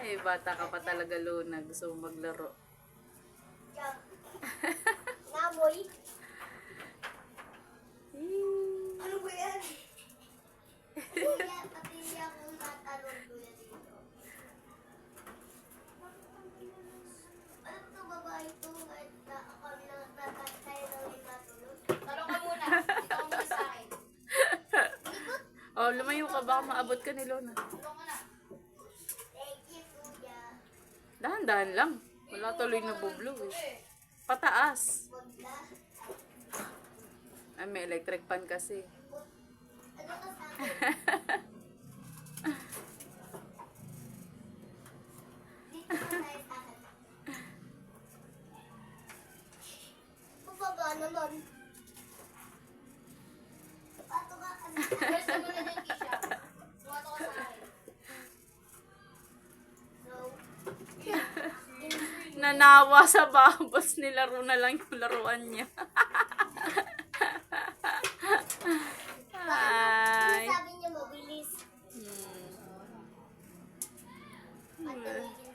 Ay, bata ka pa talaga, Luna. Gusto mo maglaro. Namoy. Ano ba yan? Kuya, pati ako natalon kuya dito. Alam ko babae ito, kahit na kami lang tayo lang yung natulog. Talong ka muna. Ito ka muna sa akin. Oh, lumayo ka. Baka maabot ka ni Luna. Talong ka na. Thank you, kuya. Dahan-dahan lang. Wala tuloy na bublo eh. Pataas. Wag na. Ay, may electric pan kasi. Ano ka sa akin? Dito ka tayo sa akin. Pababa naman. Pato ka. Pwesto mo na dyan, Kisha. Sumato ka sa akin. So, Nanawa sa babos, nilaro na lang yung laruan niya. Ay. sabi niya mabilis. Hmm.